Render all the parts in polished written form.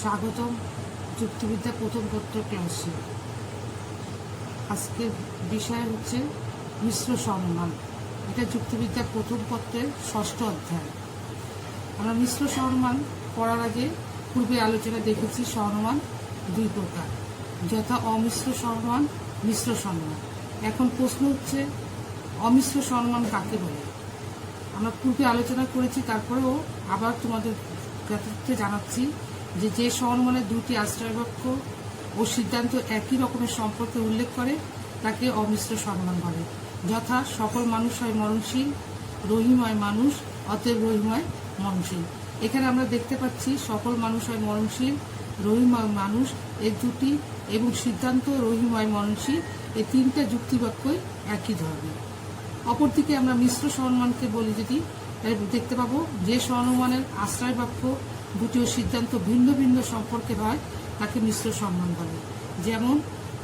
স্বাগতম যুক্তিবিদ্যা প্রথম পত্র ক্লাসে। আজকের বিষয় হচ্ছে মিশ্র সহনুমান। এটা যুক্তিবিদ্যা প্রথম পত্রের 6ষ্ঠ অধ্যায়। আমরা মিশ্র সহনুমান পড়ার আগে পূর্বে আলোচনা দেখেছি সহনুমান দুই প্রকার, যথা অমিশ্র সহনুমান, মিশ্র সহনুমান। এখন প্রশ্ন হচ্ছে অমিশ্র সহনুমান কাকে বলে। আমরা পূর্বে আলোচনা করেছি, তারপরেও আবার তোমাদের জ্ঞাতার্থে জানাচ্ছি যে সহনুমানের দুটি আশ্রয় বাক্য ও সিদ্ধান্ত একই রকমের সম্পর্কে উল্লেখ করে তাকে অমিশ্র সহনুমান বলে। যথা সকল মানুষ হয় মরণশীল, রহিম হয় মানুষ, অতএব রহিম হয় মরণশীল। এখানে আমরা দেখতে পাচ্ছি সকল মানুষ হয় মরণশীল, রহিম হয় মানুষ এই দুটি এবং সিদ্ধান্ত রহিম হয় মরণশীল, এই তিনটা যুক্তিবাক্যই একই ধরনের। অপরদিকে আমরা মিশ্র সহনুমানকে বলি যদি, দেখতে পাবো যে সহনুমানের আশ্রয় বাক্য দুটি ও সিদ্ধান্ত ভিন্ন ভিন্ন সম্পর্কে হয় তাকে মিশ্র সহনুমান বলে। যেমন,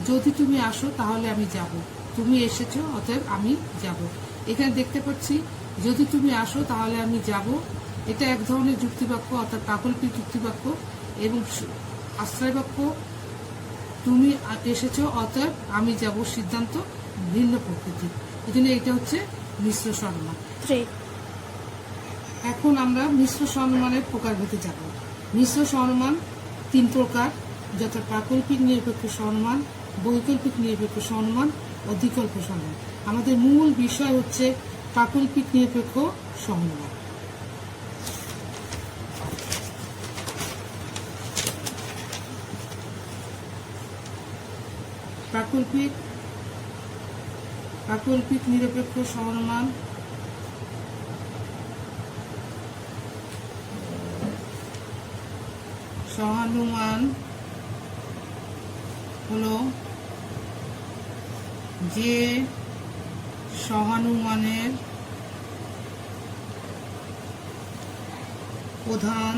যদি তুমি আসো তাহলে আমি যাব, তুমি এসেছো অতএব আমি যাব। এখানে দেখতে পাচ্ছি যদি তুমি আসো তাহলে আমি যাব, এটা এক ধরনের যুক্তিবাক্য অর্থাৎ প্রাকল্পিক যুক্তিবাক্য, এবং আশ্রয় বাক্য তুমি এসেছো অতএব আমি যাব সিদ্ধান্ত ভিন্ন প্রকৃতির। এই জন্য এটা হচ্ছে মিশ্র সহনুমান। এখন আমরা মিশ্র সহনুমানের প্রকারভেদে যাব। মিশ্র সহনুমান 3 প্রকার, যথা প্রাকল্পিক নিরপেক্ষ সহনুমান, বৈকল্পিক নিরপেক্ষ সহনুমান ও দ্বিকল্প সহনুমান। আমাদের মূল বিষয় হচ্ছে প্রাকল্পিক নিরপেক্ষ সহনুমান। প্রাকল্পিক নিরপেক্ষ সহনুমান হলো যে সহানুমানের প্রধান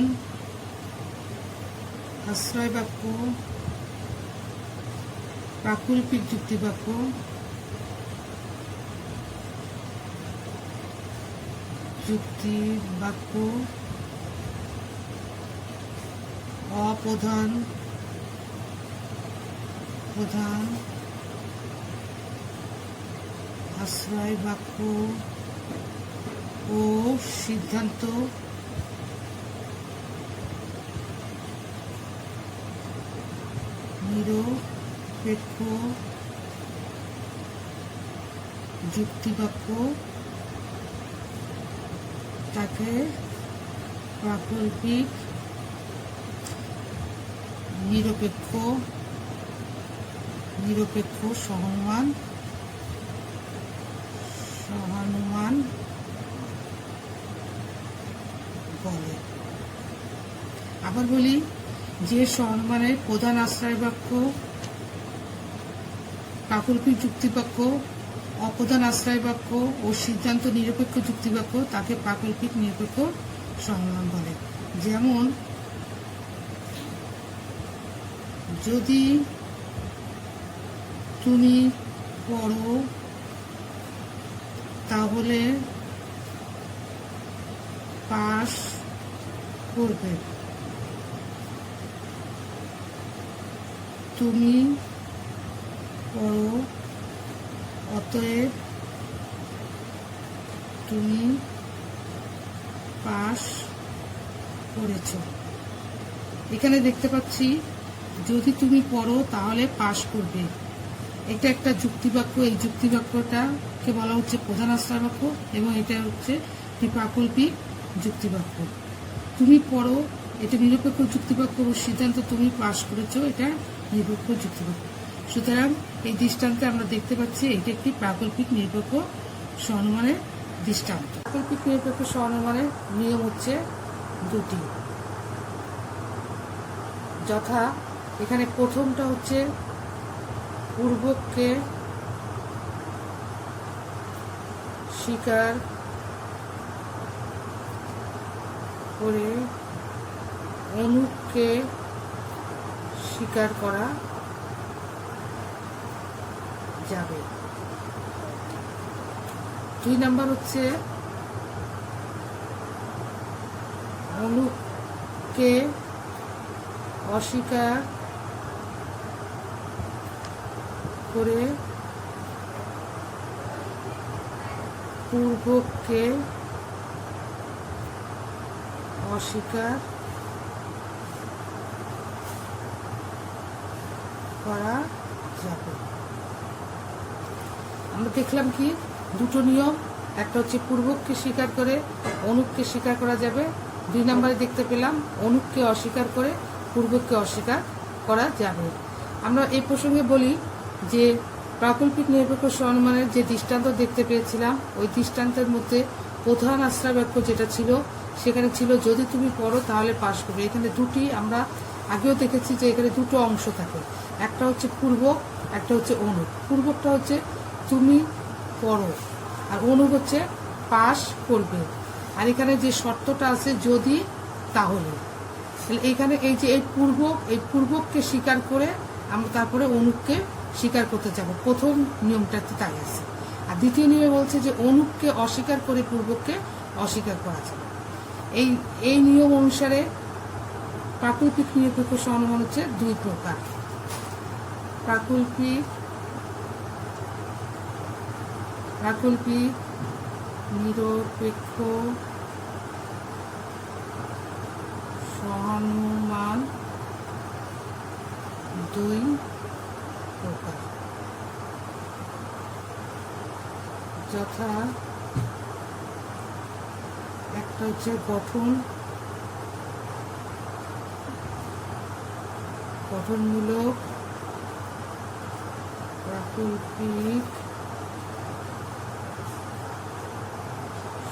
আশ্রয় বাক্য প্রাকল্পিক যুক্তিবাক্য, প্রধান আশ্রয় বাক্য ও সিদ্ধান্ত নিরপেক্ষ যুক্তিবাক্য তাকে প্রাকল্পিক নিরপেক্ষ সহনুমান বলে। আবার বলি, যে সহনুমানের প্রধান আশ্রয় বাক্য প্রাকল্পিক যুক্তিবাক্য, অপ্রধান আশ্রয় বাক্য ও সিদ্ধান্ত নিরপেক্ষ যুক্তিবাক্য তাকে প্রাকল্পিক নিরপেক্ষ সহনুমান বলে। যেমন, যদি তুমি পড়ো তাহলে পাস করবে, তুমি পড়ো অতএব তুমি পাস করেছ। এখানে দেখতে পাচ্ছি যদি তুমি পড়ো তাহলে পাস করবে, এটা একটা যুক্তিবাক্য। এই যুক্তিবাক্যটাকে বলা হচ্ছে প্রধান আশ্রয় বাক্য এবং এটা হচ্ছে প্রাকল্পিক যুক্তিবাক্য। তুমি পড়ো এটা নিরপেক্ষ যুক্তিবাক্য ও সিদ্ধান্ত তুমি পাস করেছো এটা নিরপেক্ষ যুক্তিবাক্য। সুতরাং এই দৃষ্টান্তে আমরা দেখতে পাচ্ছি এটা একটি প্রাকল্পিক নিরপেক্ষ সহনুমানের দৃষ্টান্ত। প্রাকল্পিক নিরপেক্ষ সহনুমানের নিয়ম হচ্ছে দুটি, যথা এখানে প্রথমটা হচ্ছে পূর্বককে স্বীকার করে অনুপকে স্বীকার করা যাবে। 2 নাম্বার হচ্ছে অনুপকে অস্বীকার করে পূর্বককে অস্বীকার করা যাবে। আমরা দেখলাম কি দুটো নিয়ম, একটা হচ্ছে পূর্বককে স্বীকার করে অনুপকে স্বীকার করা যাবে, 2 নম্বরে দেখতে পেলাম অনুপকে অস্বীকার করে পূর্বককে অস্বীকার করা যাবে। আমরা এই প্রসঙ্গে বলি যে প্রাকল্পিক নিরপেক্ষ সহনুমানের যে দৃষ্টান্ত দেখতে পেয়েছিলাম, ওই দৃষ্টান্তের মধ্যে প্রধান আশ্রয় বাক্য যেটা ছিল সেখানে ছিল যদি তুমি পড়ো তাহলে পাশ করবে। এখানে দুটি আমরা আগেও দেখেছি যে এখানে দুটো অংশ থাকে, একটা হচ্ছে পূর্বক, একটা হচ্ছে অনুপ। পূর্বকটা হচ্ছে তুমি পড়ো আর অনুপ হচ্ছে পাশ করবে। আর এখানে যে শর্তটা আছে যদি তাহলে, এইখানে এই যে এই পূর্বককে স্বীকার করে আমরা তারপরে অনুপকে স্বীকার করতে যাব, প্রথম নিয়মটাতে তাই আছে। আর দ্বিতীয় নিয়মে বলছে যে অনুপকে অস্বীকার করে পূর্বককে অস্বীকার করা যাবে। এই নিয়ম অনুসারে প্রাকল্পিক নিরপেক্ষ সহনুমান হচ্ছে 2 প্রকার। প্রাকল্পিক নিরপেক্ষ সহনুমান 2 প্রকার, যথা একটা হচ্ছে গঠনমূলক প্রাকল্পিক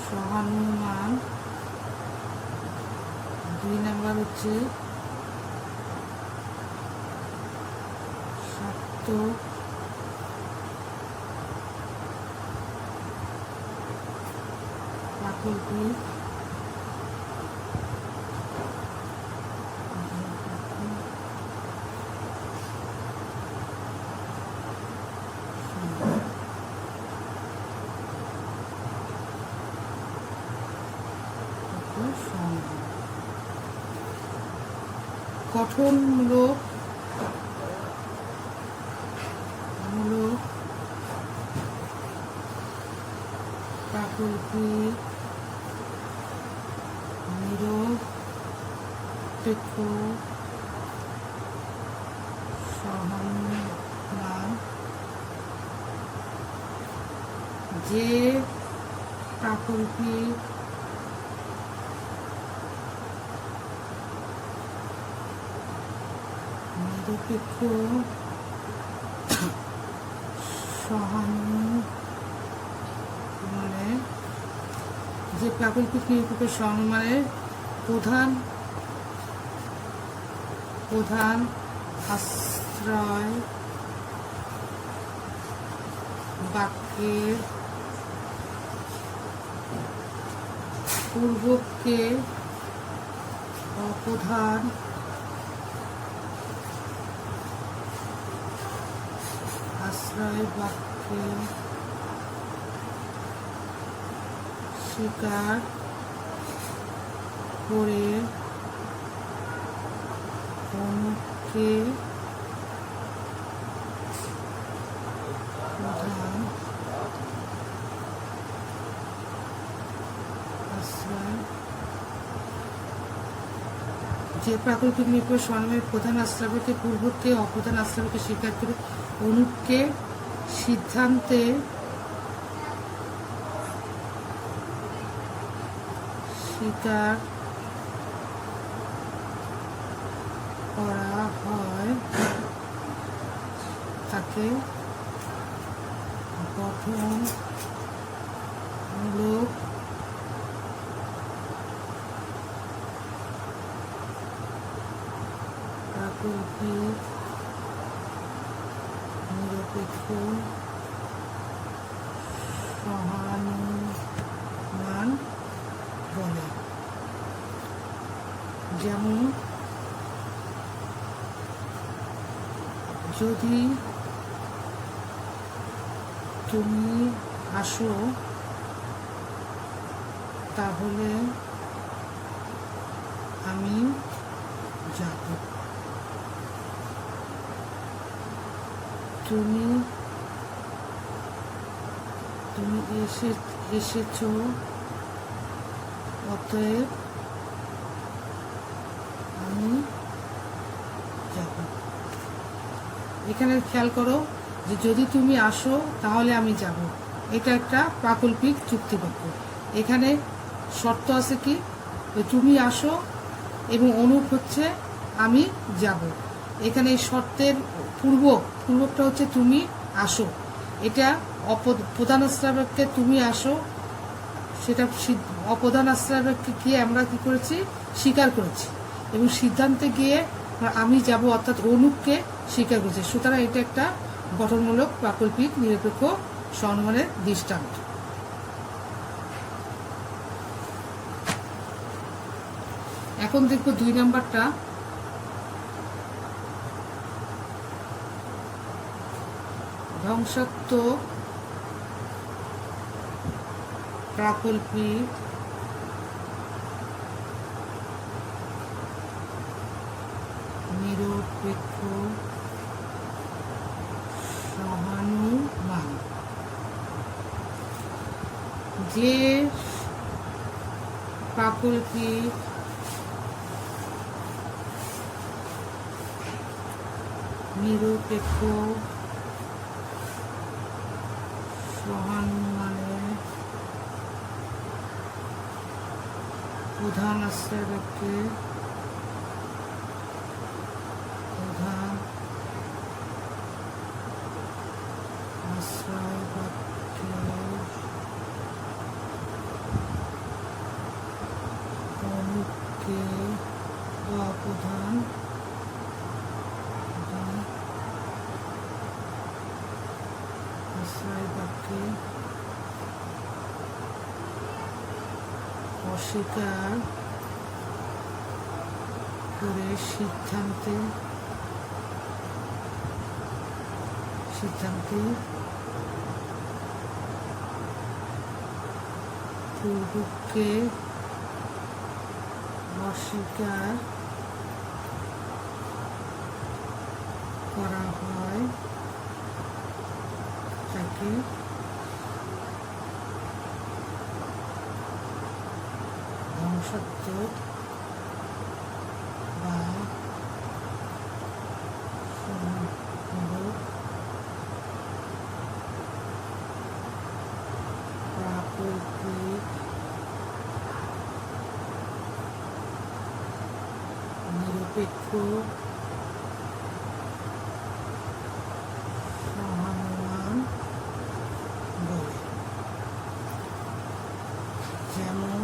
সহানুমান, 2 নম্বর হচ্ছে স্বার্থ প্রাকল্পিক গঠনমূলক প্রাকল্পিক নিরপেক্ষ সহানুমান, যে প্রাকল্পিক নিরপেক্ষ সহানুমানের যে প্রাকল্পিক নিরপেক্ষ সহানুমানের প্রধান আশ্রয় বাক্যের পূর্বককে অপ্রধান আশ্রয় বাক্যে স্বীকার করে অনুপকে প্রধান আশ্রয়, যে প্রাকল্পিক নিরপেক্ষ সহানুমানের প্রধান আশ্রয়কে পূর্বককে অপ্রধান আশ্রয়কে স্বীকার করে অনুপকে সিদ্ধান্তে স্বীকার করা হয় তাকে গঠনমূলক প্রাকল্পিক নিরপেক্ষ সহানুমান বলে। যেমন যদি তুমি আসো তাহলে আমি যাব। তুমি এসেছ, অতএব আমি যাব। এখানে খেয়াল করো যে যদি তুমি আসো তাহলে আমি যাব, এটা একটা প্রাকল্পিক যুক্তিবাক্য। এখানে শর্ত আছে কি, তুমি আসো এবং অনুপ হচ্ছে আমি যাব। এখানে এই শর্তের পূর্বকটা হচ্ছে তুমি আসো, এটা প্রধান আশ্রয় বাক্যে তুমি আসো, সেটা অপ্রধান আশ্রয় বাক্যে গিয়ে আমরা কি করেছি, স্বীকার করেছি, এবং সিদ্ধান্তে গিয়ে আমি যাব অর্থাৎ অনুপকে স্বীকার করেছি। সুতরাং এটা একটা গঠনমূলক প্রাকল্পিক নিরপেক্ষ সহনমানের দৃষ্টান্ত। এখন দেখবো 2 নাম্বারটা। ধ্বংসাত্মক প্রাকল্পিক নিরপেক্ষ সহানুমান। যে প্রাকল্পিক নিরপেক্ষ সহানুমানের প্রধান আশ্রয় বাক্যে অনুপকে অপ্রধান আশ্রয় বাক্যে অস্বীকার করে সিদ্ধান্তে পূর্বকে অস্বীকার করা হয় তাকে ধ্বংসাত্মক বা প্রাকল্পিক নিরপেক্ষ সহানুমান বলে। যেমন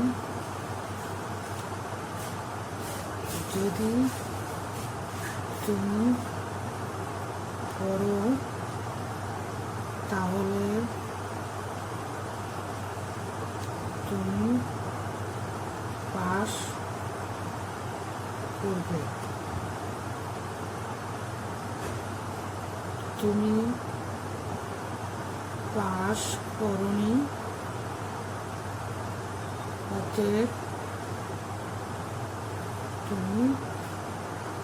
যদি তুমি পড়ো তাহলে তুমি পাস করবে। তুমি পাস করনি, অতএব তুমি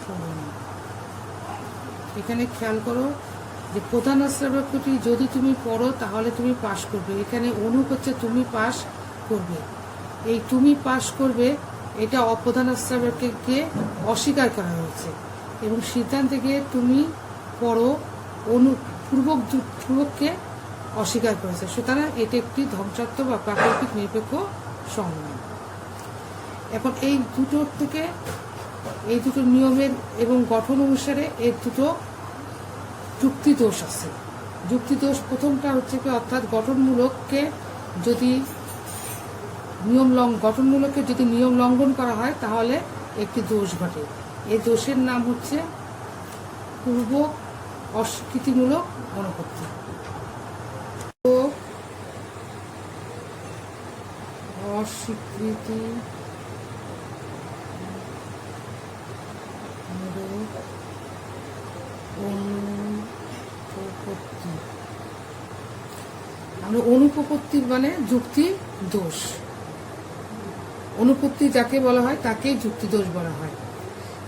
পড়োনি। এখানে খেয়াল করো যে প্রধান আশ্রয় বাক্যটি যদি তুমি পড়ো তাহলে তুমি পাস করবে, এখানে অনুপ হচ্ছে তুমি পাস করবে। এই তুমি পাস করবে এটা অপ্রধান আশ্রয় বাক্যকে অস্বীকার করা হয়েছে, এবং সিদ্ধান্তে গিয়ে তুমি পড়ো পূর্বককে অস্বীকার করেছে। সুতরাং এটি একটি ধ্বংসাত্মক বা প্রাকল্পিক নিরপেক্ষ সহানুমান। এখন এই দুটো নিয়মের এবং গঠন অনুসারে এই দুটো যুক্তিদোষ আছে। যুক্তিদোষ প্রথমটা হচ্ছে কি, অর্থাৎ গঠনমূলককে যদি নিয়ম লঙ্ঘন করা হয় তাহলে একটি দোষ ঘটে। এই দোষের নাম হচ্ছে পূর্ব অস্বীকৃতিমূলক অনুপত্তি। অস্বীকৃতি অনুপপত্তি, আমরা অনুপপত্তির মানে যুক্তি দোষ। অনুপত্তি যাকে বলা হয় তাকে যুক্তি দোষ বলা হয়।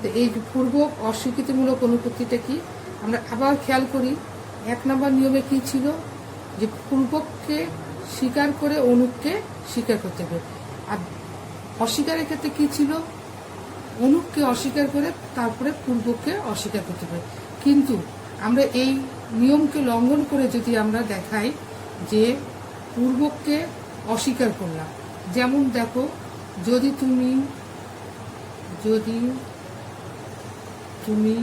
তো এই পূর্ব অস্বীকৃতিমূলক অনুপত্তিটা কি, আমরা আবার খেয়াল করি 1 নম্বর নিয়মে কি ছিল, যে পূর্বককে স্বীকার করে অনুককে স্বীকার করতে হবে। আর অস্বীকারের ক্ষেত্রে কি ছিল, অনুককে অস্বীকার করে তারপরে পূর্বককে অস্বীকার করতে হবে। কিন্তু আমরা এই নিয়মকে লঙ্ঘন করে যদি আমরা দেখাই যে পূর্বককে অস্বীকার করলাম, যেমন দেখো, যদি তুমি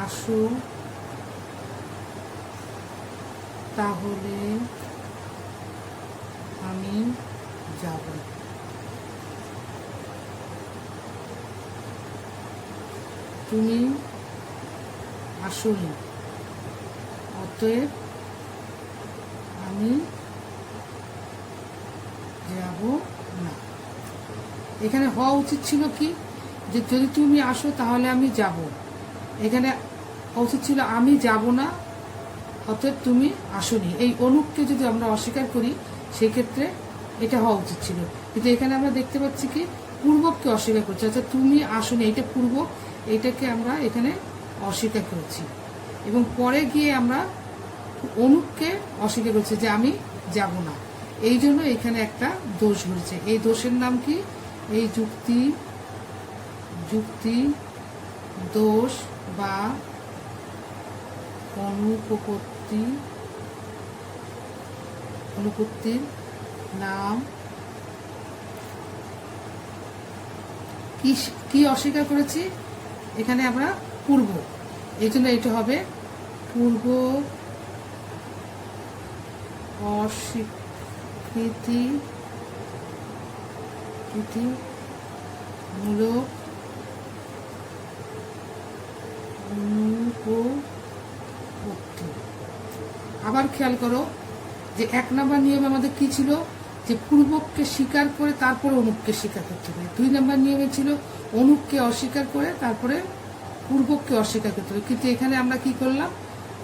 আসো তাহলে আমি যাব। তুমি আসোনি, অতএব আমি যাব না। এখানে হওয়া উচিত ছিল কি, যে যদি তুমি আসো তাহলে আমি যাব। এখানে উচিত ছিল আমি যাব না, অতএব তুমি আসোনি। এই অনুককে যদি আমরা অস্বীকার করি সেক্ষেত্রে এটা হওয়া উচিত ছিল, কিন্তু এখানে আমরা দেখতে পাচ্ছি কি পূর্বককে অস্বীকার করছি, অর্থাৎ তুমি আসোনি, এটা পূর্বক, এইটাকে আমরা এখানে অস্বীকার করেছি এবং পরে গিয়ে আমরা অনুককে অস্বীকার করছি যে আমি যাব না। এই জন্য এখানে একটা দোষ ঘটেছে। এই দোষের নাম কি, এই যুক্তি দোষ বা অনুপত্তির নাম। কি অস্বীকার করেছি, এখানে আমরা পূর্ব, এই জন্য এটা হবে পূর্ব অস্বীকৃতিমূলক অনুপত্তি। আবার খেয়াল করো যে 1 নম্বর নিয়মে আমাদের কি ছিল, যে পূর্বককে স্বীকার করে তারপরে অনুককে স্বীকার করতে হবে। 2 নম্বর নিয়মে ছিল অনুককে অস্বীকার করে তারপরে পূর্বককে অস্বীকার করতে হবে। কিন্তু এখানে আমরা কি করলাম,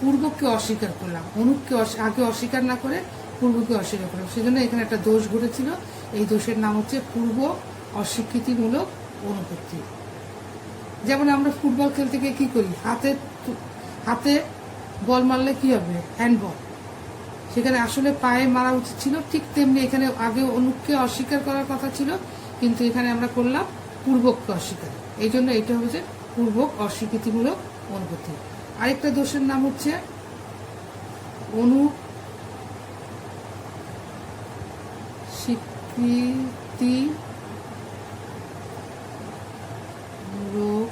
পূর্বককে অস্বীকার করলাম, অনুককে আগে অস্বীকার না করে পূর্বকে অস্বীকার করলাম। সেজন্য এখানে একটা দোষ ঘটেছিল। এই দোষের নাম হচ্ছে পূর্ব অস্বীকৃতিমূলক অনুপত্তি। যেমন আমরা ফুটবল খেলতে গিয়ে কি করি, হাতে বল মারলে কি হবে, হ্যান্ডবল, সেখানে আসলে পায়ে মারা উচিত ছিল। ঠিক তেমনি এখানে আগে অনুককে অস্বীকার করার কথা ছিল, কিন্তু এখানে আমরা করলাম পূর্বককে অস্বীকার। এই জন্য এটা হচ্ছে পূর্বক অস্বীকৃতিমূলক অনুপত্তি। আরেকটা দোষের নাম হচ্ছে অনুস্বীকৃতিমূলক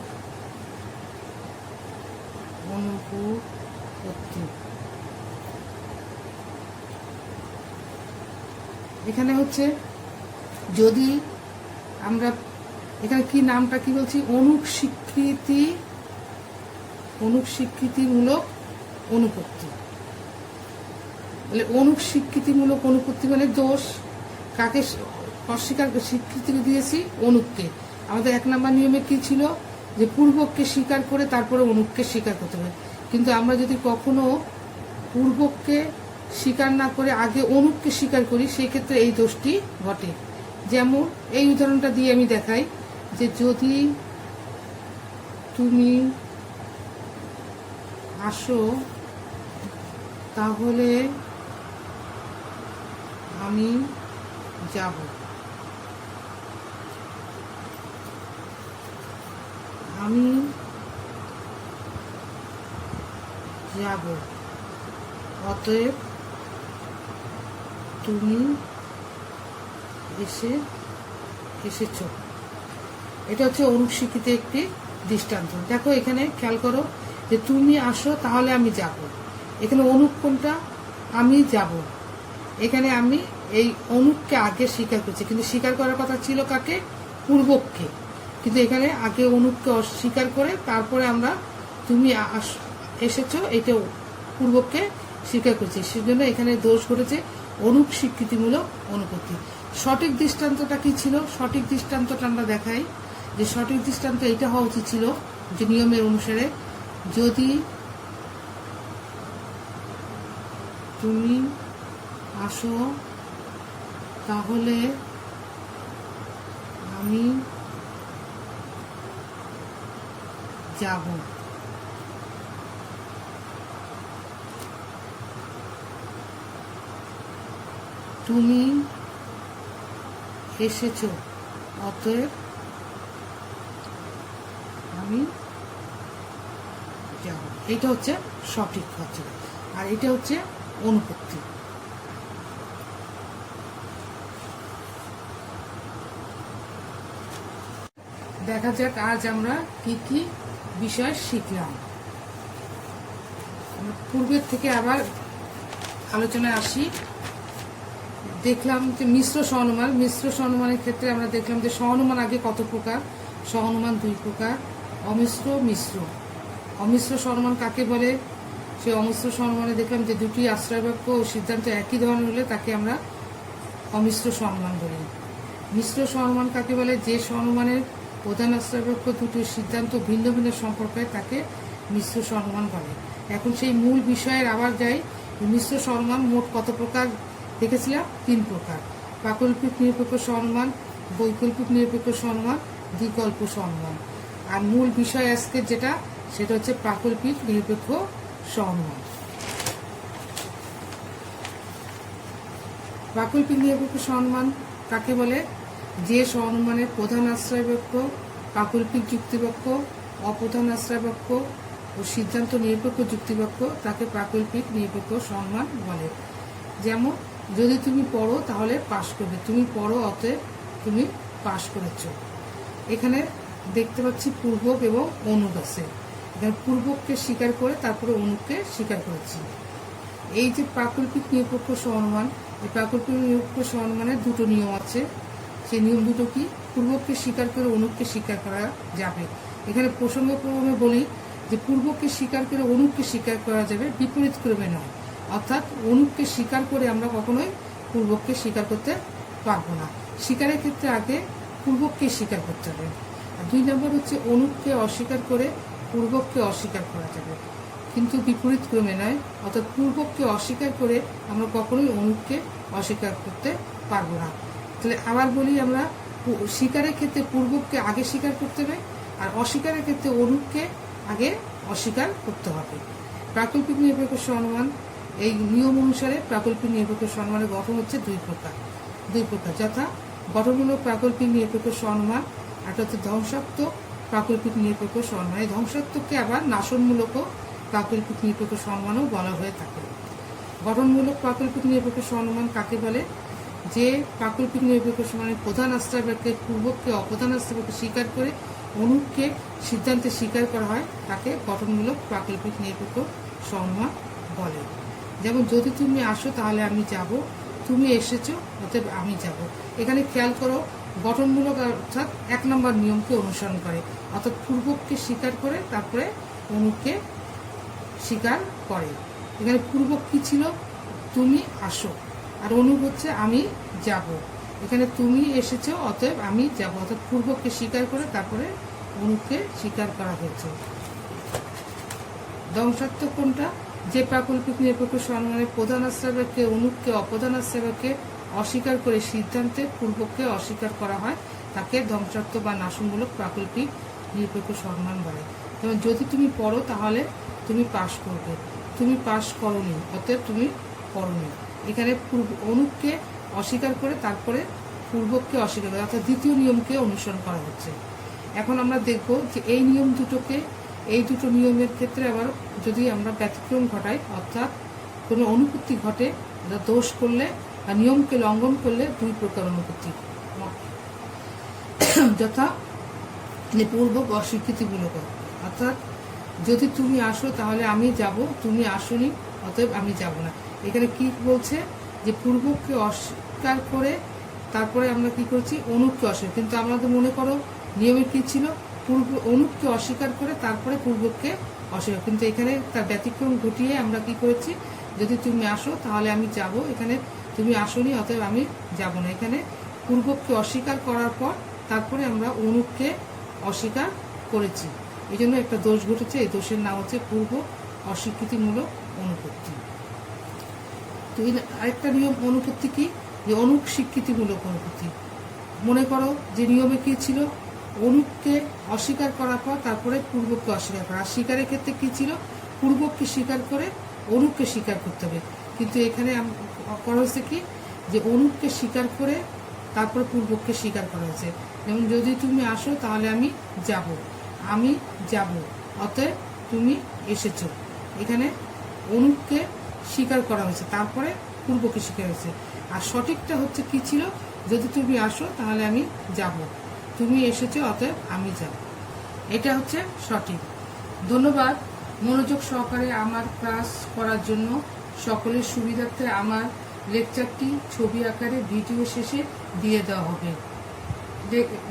অনুপত্তি। এখানে হচ্ছে যদি আমরা এখানে কি নামটা কি বলছি, অনুস্বীকৃতিমূলক অনুপত্তি। অনুস্বীকৃতিমূলক অনুপত্তি মানে দোষ। কাকে স্বীকৃতি দিয়েছি, অনুককে। আমাদের 1 নম্বর নিয়মে কি ছিল, যে পূর্বককে স্বীকার করে তারপরে অনুককে স্বীকার করতে হবে। কিন্তু আমরা যদি কখনো পূর্বককে স্বীকার না করে আগে অনুককে স্বীকার করি, সেই ক্ষেত্রে এই দোষটি ঘটে। যেমন এই উদাহরণটা দিয়ে আমি দেখাই, যে যদি তুমি আসো তাহলে আমি যাব। আমি যাব, অতএব তুমি এসেছো। এটা হচ্ছে অনুস্বীকৃতির একটি দৃষ্টান্ত। দেখো এখানে খেয়াল করো, যে তুমি আসো তাহলে আমি যাব। এখানে অনুক কোনটা, আমি যাব। এখানে আমি এই অনুককে আগে স্বীকার করছি, কিন্তু স্বীকার করার কথা ছিল কাকে, পূর্বককে। কিন্তু এখানে আগে অনুককে অস্বীকার করে তারপরে আমরা তুমি এসেছো, এটা পূর্বককে স্বীকার করছি। সেজন্য এখানে দোষ ঘটেছে অনুক স্বীকৃতিমূলক অনুপত্তি। সঠিক দৃষ্টান্তটা কি ছিল, সঠিক দৃষ্টান্তটা আমরা দেখাই, যে সঠিক দৃষ্টান্ত এটা হওয়া উচিত ছিল, যে নিয়মের অনুসারে, যদি তুমি আসো তাহলে আমি যাব। তুমি এসেছো, অতএব আমি যাব। এটা হচ্ছে সঠিক হচ্ছে, আর এটা হচ্ছে অনুপত্তি। দেখা যাক আজ আমরা কি কি বিষয় শিখলাম। পূর্বের থেকে আবার আলোচনায় আসি। দেখলাম যে মিশ্র সহনুমান। মিশ্র সহনুমানের ক্ষেত্রে আমরা দেখলাম যে সহনুমান আগে কত প্রকার। সহনুমান দুই প্রকার, অমিশ্র, মিশ্র। অমিশ্র সহনুমান কাকে বলে? সেই অমিশ্র সহনুমানে দেখলাম যে দুটি আশ্রয় বাক্য ও সিদ্ধান্ত একই ধরনের হলে তাকে আমরা অমিশ্র সহনুমান বলি। মিশ্র সহনুমান কাকে বলে? যে সহনুমানের প্রধান আশ্রয় বাক্য দুটির সিদ্ধান্ত ভিন্ন ভিন্ন সম্পর্কে তাকে মিশ্র সহনুমান বলে। এখন সেই মূল বিষয়ের আবার যাই। মিশ্র সহনুমান মোট কত প্রকার দেখেছিলাম? 3 প্রকার। প্রাকল্পিক নিরপেক্ষ সহনুমান, বৈকল্পিক নিরপেক্ষ সহনুমান, দ্বিকল্প সহনুমান। আর মূল বিষয় আজকে যেটা, সেটা হচ্ছে প্রাকল্পিক নিরপেক্ষ সহনুমান। প্রাকল্পিক নিরপেক্ষ সহনুমান কাকে বলে? যে সহনুমানের প্রধান আশ্রয় বাক্য, প্রাকল্পিক যুক্তিবাক্য, অপ্রধান আশ্রয় বাক্য ও সিদ্ধান্ত নিরপেক্ষ যুক্তিবাক্য তাকে প্রাকল্পিক নিরপেক্ষ সহনুমান বলে। যেমন, যদি তুমি পড়ো তাহলে পাশ করবে, তুমি পড়ো অতএব তুমি পাশ করেছ। এখানে দেখতে পাচ্ছি পূর্বক এবং অনুক আছে। এখানে পূর্বককে স্বীকার করে তারপরে অনুককে স্বীকার করেছি। এই যে প্রাকল্পিক নিরপেক্ষ সহনুমান, এই প্রাকল্পিক নিরপেক্ষ সহনুমানের দুটো নিয়ম আছে। সেই নিয়ম দুটো কি? পূর্বককে স্বীকার করে অনুককে স্বীকার করা যাবে। এখানে প্রসঙ্গক্রমে বলি যে পূর্বককে স্বীকার করে অনুককে স্বীকার করা যাবে, বিপরীত ক্রমে নয়। অর্থাৎ অনুককে স্বীকার করে আমরা কখনোই পূর্বককে স্বীকার করতে পারবো না। স্বীকারের ক্ষেত্রে আগে পূর্বককে স্বীকার করতে হবে। আর 2 নম্বর হচ্ছে অনুককে অস্বীকার করে পূর্বককে অস্বীকার করা যাবে, কিন্তু বিপরীত ক্রমে নয়। অর্থাৎ পূর্বককে অস্বীকার করে আমরা কখনোই অনুককে অস্বীকার করতে পারবো না। তাহলে আবার বলি, আমরা স্বীকারের ক্ষেত্রে পূর্বককে আগে স্বীকার করতে হবে, আর অস্বীকারের ক্ষেত্রে অনুককে আগে অস্বীকার করতে হবে। প্রাকল্পিক নিরপেক্ষ সহনুমান, এই নিয়ম অনুসারে প্রাকল্পিক নিরপেক্ষ সহনুমানের গঠন হচ্ছে 2 প্রকার। যথা গঠনমূলক প্রাকল্পিক নিরপেক্ষ সহনুমান, একটা হচ্ছে ধ্বংসাত্মক প্রাকল্পিক নিরপেক্ষ সহনুমান। এই ধ্বংসাত্মককে আবার নাশনমূলক প্রাকল্পিক নিরপেক্ষ সহনুমানও বলা হয়ে থাকে। গঠনমূলক প্রাকল্পিক নিরপেক্ষ সহনুমান কাকে বলে? যে প্রাকল্পিক নিরপেক্ষ সহনুমানের প্রধান আশ্রয় বাক্যের পূর্বককে অপ্রধান আশ্রয় বাক্যে স্বীকার করে অনুককে সিদ্ধান্তে স্বীকার করা হয় তাকে গঠনমূলক প্রাকল্পিক নিরপেক্ষ সহনুমান বলে। যেমন, যদি তুমি আসো তাহলে আমি যাব, তুমি এসেছো অতএব আমি যাব। এখানে খেয়াল করো, গঠনমূলক অর্থাৎ 1 নম্বর নিয়মকে অনুসরণ করে, অর্থাৎ পূর্বককে স্বীকার করে তারপরে অনুককে স্বীকার করে। এখানে পূর্বক কি ছিল? তুমি আসো, আর অনুক হচ্ছে আমি যাব। এখানে তুমি এসেছো অতএব আমি যাব, অর্থাৎ পূর্বককে স্বীকার করে তারপরে অনুককে স্বীকার করা হয়েছে। ধ্বংসাত্মক কোনটা? যে প্রাকল্পিক নিরপেক্ষ সহনুমানের প্রধান আশ্রয় বাক্যে অনুককে অপ্রধান আশ্রয় বাক্যে অস্বীকার করে সিদ্ধান্তে পূর্বককে অস্বীকার করা হয় তাকে ধ্বংসাত্মক বা নাশনমূলক প্রাকল্পিক নিরপেক্ষ সহনুমান বলে। যেমন, যদি তুমি পড়ো তাহলে তুমি পাশ করবে, তুমি পাশ করোনি অতএব তুমি পড়োনি। এখানে অনুককে অস্বীকার করে তারপরে পূর্বককে অস্বীকার করে, অর্থাৎ দ্বিতীয় নিয়মকে অনুসরণ করা হচ্ছে। এখন আমরা দেখব যে এই নিয়ম দুটোকে, এই দুটো নিয়মের ক্ষেত্রে আবার যদি আমরা ব্যতিক্রম ঘটাই, অর্থাৎ কোনো অনুপত্তি ঘটে, দোষ করলে বা নিয়মকে লঙ্ঘন করলে 2 প্রকার অনুপত্তি, যথা পূর্বক অস্বীকৃতিমূলক। অর্থাৎ যদি তুমি আসো তাহলে আমি যাব, তুমি আসোনি অতএব আমি যাব না। এখানে কি বলছে? যে পূর্বককে অস্বীকার করে তারপরে আমরা কি করছি? অনুককে অস্বীকার। কিন্তু আমাদের মনে করো নিয়মে কি ছিল? অনুককে অস্বীকার করে তারপরে পূর্বককে অস্বীকার, কিন্তু এখানে তার ব্যতিক্রম ঘটিয়ে আমরা কি করেছি? যদি তুমি আসো তাহলে আমি যাব, এখানে তুমি আসোনি অতএব আমি যাব না। এখানে পূর্বককে অস্বীকার করার পর তারপরে আমরা অনুককে অস্বীকার করেছি, এই জন্য একটা দোষ ঘটেছে। এই দোষের নাম হচ্ছে পূর্ব অস্বীকৃতিমূলক অনুপত্তি। তো আরেকটা নিয়ম অনুপত্তি কি? যে অনুক স্বীকৃতিমূলক অনুপত্তি। মনে করো যে নিয়মে কি ছিল? অনুককে অস্বীকার করার পর তারপরে পূর্বককে অস্বীকার করা। আর স্বীকারের ক্ষেত্রে কি ছিল? পূর্বককে স্বীকার করে অনুককে স্বীকার করতে হবে। কিন্তু এখানে করা হচ্ছে কি? যে অনুপকে স্বীকার করে তারপর পূর্বককে স্বীকার করা হয়েছে। যেমন যদি তুমি আসো তাহলে আমি যাব, অতএব তুমি এসেছো। এখানে অনুপকে স্বীকার করা হয়েছে, তারপরে পূর্বকে স্বীকার হয়েছে। আর সঠিকটা হচ্ছে কি ছিল, যদি তুমি আসো তাহলে আমি যাব, তুমি এসেছো অতএব আমি যাব। এটা হচ্ছে সঠিক। ধন্যবাদ মনোযোগ সহকারে আমার ক্লাস করার জন্য। সকলের সুবিধার্থে আমার লেকচারটি ছবি আকারে ভিডিও শেষে দিয়ে দেওয়া হবে।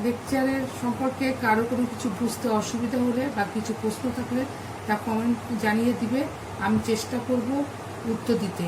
লেকচারের সম্পর্কে কারো কোনো কিছু বুঝতে অসুবিধা হলে বা কিছু প্রশ্ন থাকলে তা কমেন্ট জানিয়ে দিবে, আমি চেষ্টা করব উত্তর দিতে।